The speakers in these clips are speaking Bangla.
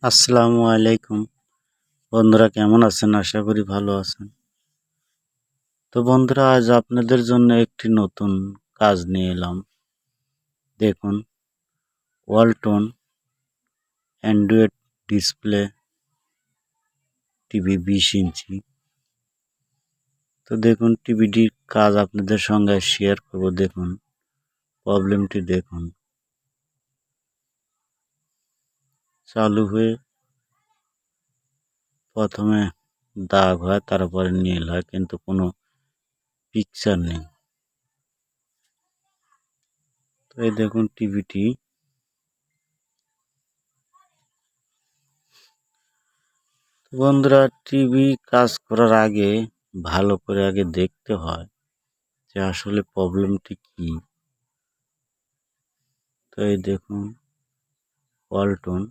আসসালামু আলাইকুম। বন্ধুরা কেমন আছেন? আশা করি ভালো আছেন। তো বন্ধুরা, আজ আপনাদের জন্য একটি নতুন কাজ নিয়ে এলাম। দেখুন, ওয়ালটন অ্যান্ড্রয়েড ডিসপ্লে টিভি 20 ইঞ্চি। তো দেখুন, টিভিটির কাজ আপনাদের সঙ্গে শেয়ার করব। দেখুন, প্রবলেমটি দেখুন। চালু হয়ে প্রথমে দাগ হয়, তারপরে নীল হয়, কিন্তু কোনো পিকচার নেই। তো এই দেখুন টিভিটি। বন্ধুরা, টিভি কাজ করার আগে ভালো করে আগে দেখতে হয় যে আসলে প্রবলেমটি কি। তো এই দেখুন, ওয়ালটন।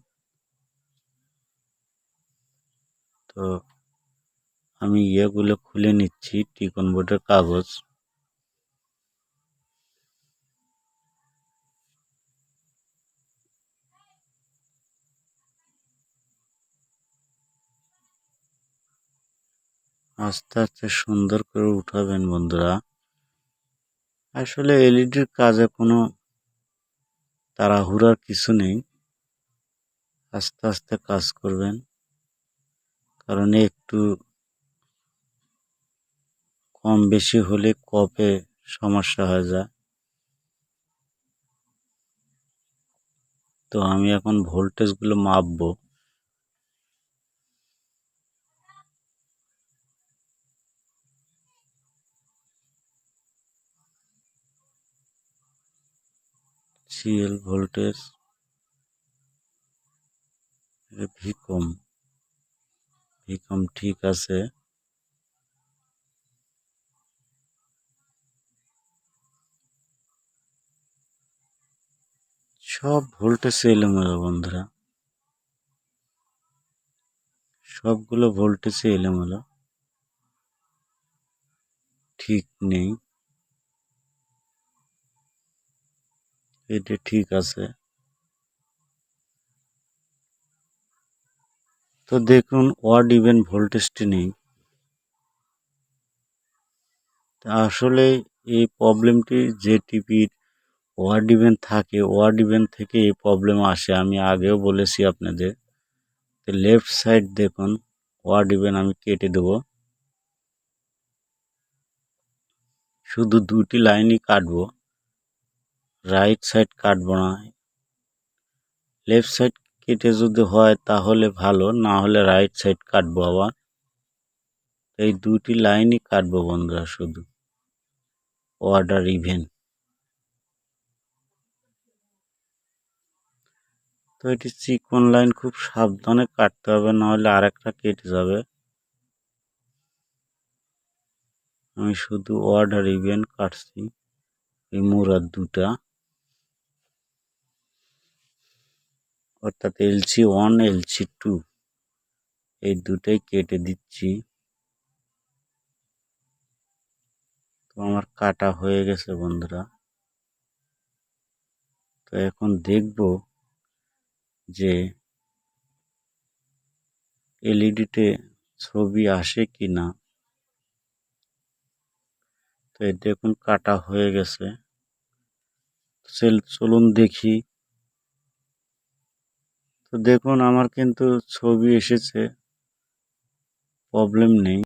তো আমি ইয়েগুলো খুলে নিচ্ছি, টিকন বোর্ডের কাগজ। আস্তে আস্তে সুন্দর করে উঠাবেন বন্ধুরা। আসলে এলইডির কাজে কোনো তাড়াহুড়ার কিছু নেই, আস্তে আস্তে কাজ করবেন, কারণ একটু কম বেশি হলে কপে সমস্যা হয়ে যায়। তো আমি এখন ভোল্টেজগুলো মাপবো। সিএল ভোল্টেজ, ভিকম ভিকম ঠিক আছে। সব ভোল্টেজ এলোমেলো বন্ধুরা, সবগুলো ভোল্টেজ এলোমেলো, ঠিক নেই। এটা ঠিক আছে। তো দেখুন, অড ইভেন ভোল্টেজটি নেই। আসলে এই প্রবলেমটি যে টিভির অড ইভেন থাকে, অড ইভেন থেকে এই প্রবলেম আসে। আমি আগেও বলেছি আপনাদের। তো লেফট সাইড দেখুন, অড ইভেন আমি কেটে দেবো, শুধু দুটি লাইনই কাটবো, রাইট সাইড কাটবো না। লেফট সাইড কেটে যদি হয় তাহলে ভালো, না হলে রাইট সাইড কাটবো আবার। এই দুটি লাইনই কাটবো বন্ধুরা, শুধু অড আর ইভেন। তো এটি চিকন লাইন খুব সাবধানে কাটতে হবে, নাহলে আরেকটা কেটে যাবে। আমি শুধু অড আর ইভেন কাটছি, এই মোড়ার দুটা, অর্থাৎ LC1 LC2, এই দুটাই কেটে দিচ্ছি। তো আমার কাটা হয়ে গেছে বন্ধুরা। তো এখন দেখব যে এলইডিতে ছবি আসে কি না। তো এই দেখুন, কাটা হয়ে গেছে। চলুন দেখি। তো দেখুন, আমার কিন্তু ছবি এসেছে, প্রবলেম নেই।